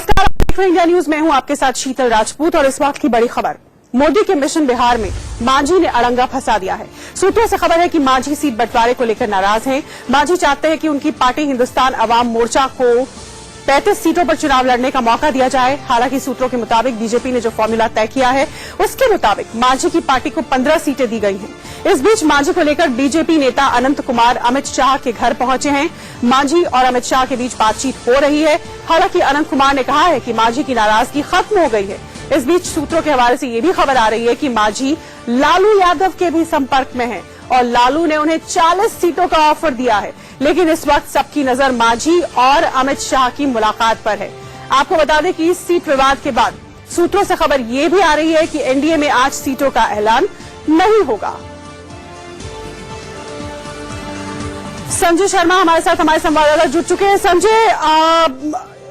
नमस्कार, आप देख रहे हैं इंडिया न्यूज। मैं हूं आपके साथ शीतल राजपूत और इस वक्त की बड़ी खबर। मोदी के मिशन बिहार में मांझी ने अड़ंगा फंसा दिया है। सूत्रों से खबर है कि मांझी सीट बंटवारे को लेकर नाराज हैं। मांझी चाहते हैं कि उनकी पार्टी हिंदुस्तान अवाम मोर्चा को 35 सीटों पर चुनाव लड़ने का मौका दिया जाए। हालांकि सूत्रों के मुताबिक बीजेपी ने जो फॉर्मूला तय किया है उसके मुताबिक मांझी की पार्टी को 15 सीटें दी गई हैं। इस बीच मांझी को लेकर बीजेपी नेता अनंत कुमार अमित शाह के घर पहुंचे हैं। मांझी और अमित शाह के बीच बातचीत हो रही है। हालांकि अनंत कुमार ने कहा है कि मांझी की नाराजगी खत्म हो गई है। इस बीच सूत्रों के हवाले से ये भी खबर आ रही है कि मांझी लालू यादव के भी संपर्क में है और लालू ने उन्हें 40 सीटों का ऑफर दिया है। लेकिन इस वक्त सबकी नजर मांझी और अमित शाह की मुलाकात पर है। आपको बता दें कि इस सीट विवाद के बाद सूत्रों से खबर ये भी आ रही है कि एनडीए में आज सीटों का ऐलान नहीं होगा। संजय शर्मा हमारे साथ, हमारे संवाददाता जुड़ चुके हैं। संजय,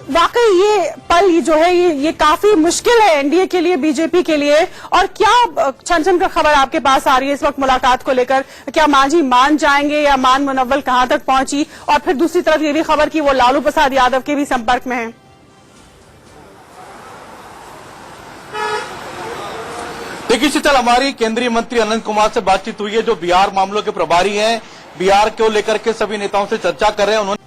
वाकई ये पल जो है ये काफी मुश्किल है एनडीए के लिए, बीजेपी के लिए, और क्या छन का खबर आपके पास आ रही है इस वक्त मुलाकात को लेकर? क्या मांझी मान जाएंगे या मान मुनव्वल कहां तक पहुंची? और फिर दूसरी तरफ ये भी खबर कि वो लालू प्रसाद यादव के भी संपर्क में है। देखिए शीतल, हमारी केंद्रीय मंत्री अनंत कुमार से बातचीत हुई है, जो बिहार मामलों के प्रभारी हैं। बिहार को लेकर के सभी नेताओं से चर्चा कर रहे हैं। उन्होंने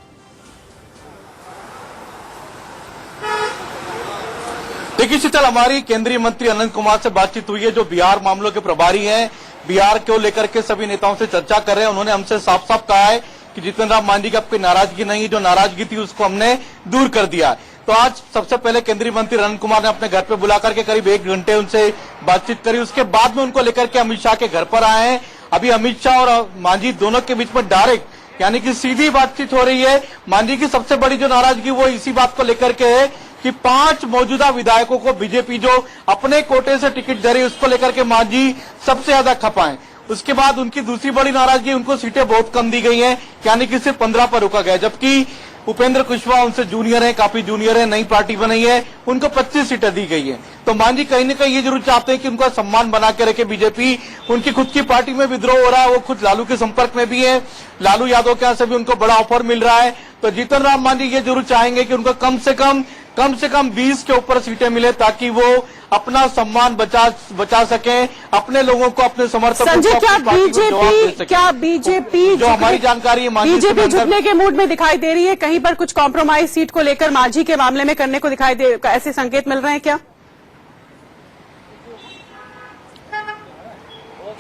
देखिए शीतल, हमारी केंद्रीय मंत्री अनंत कुमार से बातचीत हुई है, जो बिहार मामलों के प्रभारी हैं। बिहार को लेकर के सभी नेताओं से चर्चा कर रहे हैं। उन्होंने हमसे साफ साफ कहा है कि जीतन राम मांझी की कोई नाराजगी नहीं, जो नाराजगी थी उसको हमने दूर कर दिया है। तो आज सबसे पहले केंद्रीय मंत्री अनंत कुमार ने अपने घर पे बुलाकर के करीब 1 घंटे उनसे बातचीत करी। उसके बाद में उनको लेकर के अमित शाह के घर पर आए हैं। अभी अमित शाह और मांझी दोनों के बीच में डायरेक्ट यानी कि सीधी बातचीत हो रही है। मांझी की सबसे बड़ी जो नाराजगी वो इसी बात को लेकर के है कि 5 मौजूदा विधायकों को बीजेपी जो अपने कोटे से टिकट दे रही है उसको लेकर के मांझी सबसे ज्यादा खपा है। उसके बाद उनकी दूसरी बड़ी नाराजगी, उनको सीटें बहुत कम दी गई हैं, यानी कि सिर्फ 15 पर रुका गया, जबकि उपेंद्र कुशवाहा उनसे जूनियर है, काफी जूनियर है, नई पार्टी बनाई है, उनको 25 सीटें दी गई है। तो मांझी कहीं न कहीं ये जरूर चाहते हैं कि उनका सम्मान बना के रखे बीजेपी। उनकी खुद की पार्टी में विद्रोह हो रहा है, वो खुद लालू के संपर्क में भी है, लालू यादव के यहाँ से भी उनको बड़ा ऑफर मिल रहा है। तो जीतन राम मांझी ये जरूर चाहेंगे कि उनको कम से कम 20 के ऊपर सीटें मिले, ताकि वो अपना सम्मान बचा सकें, अपने लोगों को, अपने समर्थकों को, क्या बीजेपी जो हमारी जानकारी है बीजेपी झुकने के मूड में दिखाई दे रही है? कहीं पर कुछ कॉम्प्रोमाइज सीट को लेकर मांझी के मामले में करने को दिखाई दे, ऐसे संकेत मिल रहे हैं क्या?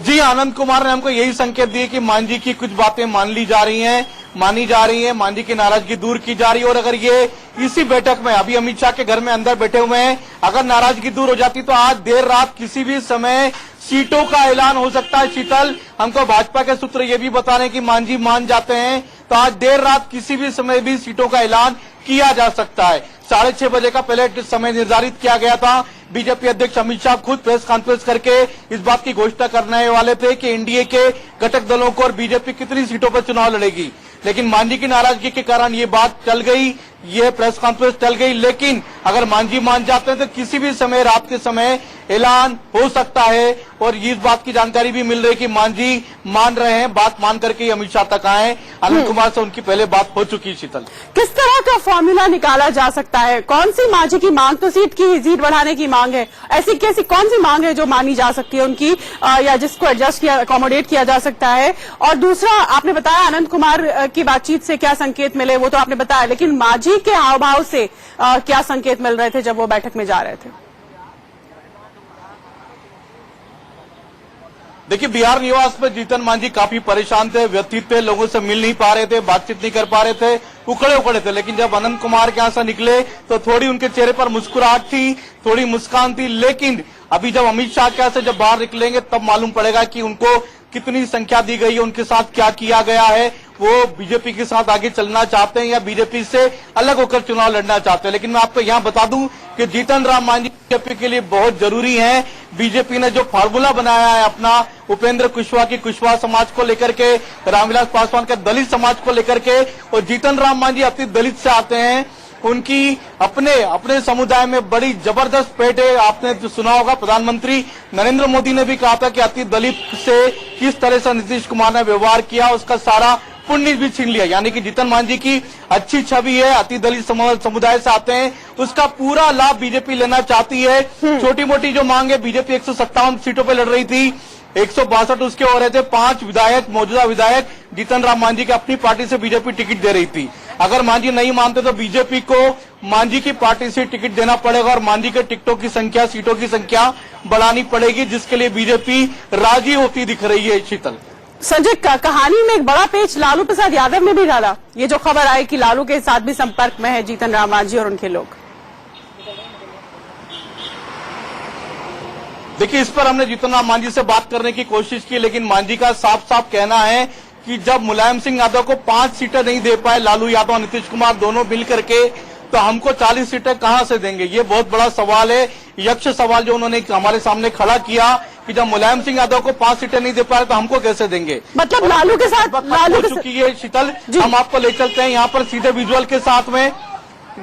जी, आनंद कुमार ने हमको यही संकेत दिए कि मांझी की कुछ बातें मानी जा रही हैं, मांझी की नाराजगी दूर की जा रही है। और अगर ये इसी बैठक में, अभी अमित शाह के घर में अंदर बैठे हुए हैं, अगर नाराजगी दूर हो जाती तो आज देर रात किसी भी समय सीटों का ऐलान हो सकता है। शीतल, हमको भाजपा के सूत्र ये भी बता रहे हैं कि मांझी मान जाते हैं तो आज देर रात किसी भी समय भी सीटों का ऐलान किया जा सकता है। 6:30 बजे का पहले समय निर्धारित किया गया था। बीजेपी अध्यक्ष अमित शाह खुद प्रेस कॉन्फ्रेंस करके इस बात की घोषणा करने वाले थे कि एनडीए के घटक दलों को और बीजेपी कितनी सीटों पर चुनाव लड़ेगी, लेकिन मांझी की नाराजगी के कारण ये बात टल गई, ये प्रेस कॉन्फ्रेंस टल गई। लेकिन अगर मांझी मान जाते हैं तो किसी भी समय, रात के समय ऐलान हो सकता है। और इस बात की जानकारी भी मिल रही है कि मांझी मान रहे हैं, बात मान करके अमित शाह तक आए। अनंत कुमार से उनकी पहले बात हो चुकी। शीतल, किस तरह का फॉर्मूला निकाला जा सकता है? कौन सी मांझी की मांग, तो सीट बढ़ाने की मांग है, ऐसी कैसी कौन सी मांग है जो मानी जा सकती है उनकी, या जिसको एडजस्ट किया, अकोमोडेट किया जा सकता है? और दूसरा, आपने बताया अनंत कुमार की बातचीत से क्या संकेत मिले, वो तो आपने बताया, लेकिन मांझी के हाव भाव से क्या संकेत मिल रहे थे जब वो बैठक में जा रहे थे? देखिए, बिहार निवास में जीतन मांझी काफी परेशान थे, व्यथित थे, लोगों से मिल नहीं पा रहे थे, बातचीत नहीं कर पा रहे थे, उखड़े थे। लेकिन जब अनंत कुमार के यहाँ से निकले तो थोड़ी उनके चेहरे पर मुस्कुराहट थी, थोड़ी मुस्कान थी। लेकिन अभी जब अमित शाह के यहाँ से जब बाहर निकलेंगे तब मालूम पड़ेगा कि उनको कितनी संख्या दी गई है, उनके साथ क्या किया गया है, वो बीजेपी के साथ आगे चलना चाहते हैं या बीजेपी से अलग होकर चुनाव लड़ना चाहते हैं। लेकिन मैं आपको यहाँ बता दूं कि जीतन राम मांझी बीजेपी के लिए बहुत जरूरी है। बीजेपी ने जो फार्मूला बनाया है अपना, उपेंद्र कुशवाहा की कुशवाहा समाज को लेकर के, रामविलास पासवान के दलित समाज को लेकर के, और जीतन राम मांझी अपनी दलित से आते हैं, उनकी अपने समुदाय में बड़ी जबरदस्त पेट है। आपने तो सुना होगा, प्रधानमंत्री नरेंद्र मोदी ने भी कहा था कि अति दलित से किस तरह से नीतीश कुमार ने व्यवहार किया, उसका सारा पुण्य भी छीन लिया। यानी कि जीतन मांझी की अच्छी छवि है, अति दलित समुदाय से आते हैं, उसका पूरा लाभ बीजेपी लेना चाहती है। छोटी मोटी जो मांग है, बीजेपी 157 सीटों पे लड़ रही थी, 162 उसके हो रहे थे। 5 विधायक, मौजूदा विधायक जीतन राम मांझी की अपनी पार्टी से बीजेपी टिकट दे रही थी। अगर मांझी नहीं मानते तो बीजेपी को मांझी की पार्टी से टिकट देना पड़ेगा और मांझी के टिकटों की संख्या, सीटों की संख्या बढ़ानी पड़ेगी, जिसके लिए बीजेपी राजी होती दिख रही है। शीतल, संजय, कहानी में एक बड़ा पेच लालू प्रसाद यादव ने भी डाला। ये जो खबर आई कि लालू के साथ भी संपर्क में है जीतन राम मांझी और उनके लोग। देखिए, इस पर हमने जीतन राम मांझी से बात करने की कोशिश की, लेकिन मांझी का साफ साफ कहना है कि जब मुलायम सिंह यादव को 5 सीटें नहीं दे पाए लालू यादव और नीतीश कुमार दोनों मिल करके, तो हमको 40 सीटें कहां से देंगे। ये बहुत बड़ा सवाल है, यक्ष सवाल जो उन्होंने हमारे सामने खड़ा किया कि जब मुलायम सिंह यादव को 5 सीटें नहीं दे पाए तो हमको कैसे देंगे। मतलब लालू के साथ हो चुकी है। शीतल, हम आपको ले चलते हैं यहाँ पर सीधे विजुअल के साथ में।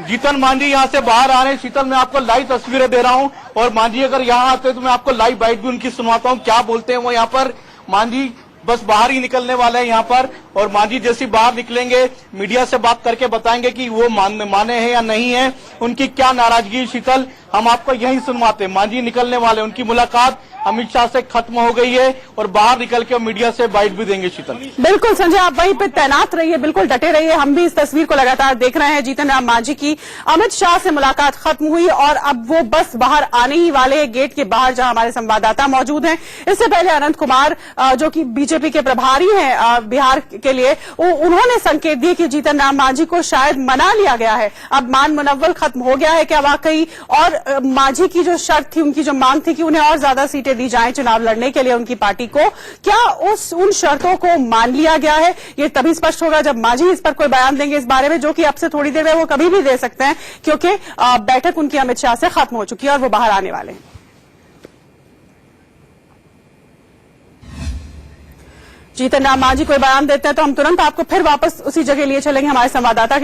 जीतन मांझी यहाँ से बाहर आ रहे हैं। शीतल, मैं आपको लाइव तस्वीरें दे रहा हूँ और मांझी अगर यहाँ आते हैं तो मैं आपको लाइव बाइट भी उनकी सुनवाता हूँ, क्या बोलते हैं वो। यहाँ पर मांझी बस बाहर ही निकलने वाले हैं यहाँ पर, और मांझी जैसी बाहर निकलेंगे मीडिया से बात करके बताएंगे कि वो माने हैं या नहीं है, उनकी क्या नाराजगी। शीतल, हम आपको यही सुनवाते हैं। मांझी निकलने वाले, उनकी मुलाकात अमित शाह से खत्म हो गई है और बाहर निकल के मीडिया से बाइट भी देंगे। शीतल, बिल्कुल संजय, आप वहीं पे तैनात रहिए, बिल्कुल डटे रहिए। हम भी इस तस्वीर को लगातार देख रहे हैं। जीतन राम मांझी की अमित शाह से मुलाकात खत्म हुई और अब वो बस बाहर आने ही वाले हैं, गेट के बाहर जहां हमारे संवाददाता मौजूद हैं। इससे पहले अनंत कुमार जो कि बीजेपी के प्रभारी हैं बिहार के लिए, उन्होंने संकेत दिए कि जीतन राम मांझी को शायद मना लिया गया है। अब मान मुनव्वल खत्म हो गया है क्या वाकई? और मांझी की जो शर्त थी, उनकी जो मांग थी कि उन्हें और ज्यादा सीटें दी जाएं चुनाव लड़ने के लिए उनकी पार्टी को, क्या उन शर्तों को मान लिया गया है? ये तभी स्पष्ट होगा जब मांझी इस पर कोई बयान देंगे इस बारे में, जो कि अब से थोड़ी देर में वो कभी भी दे सकते हैं, क्योंकि बैठक उनकी अमित शाह से खत्म हो चुकी है और वो बाहर आने वाले हैं। जीतन राम मांझी कोई बयान देते हैं तो हम तुरंत आपको फिर वापस उसी जगह लिए चलेंगे हमारे संवाददाता के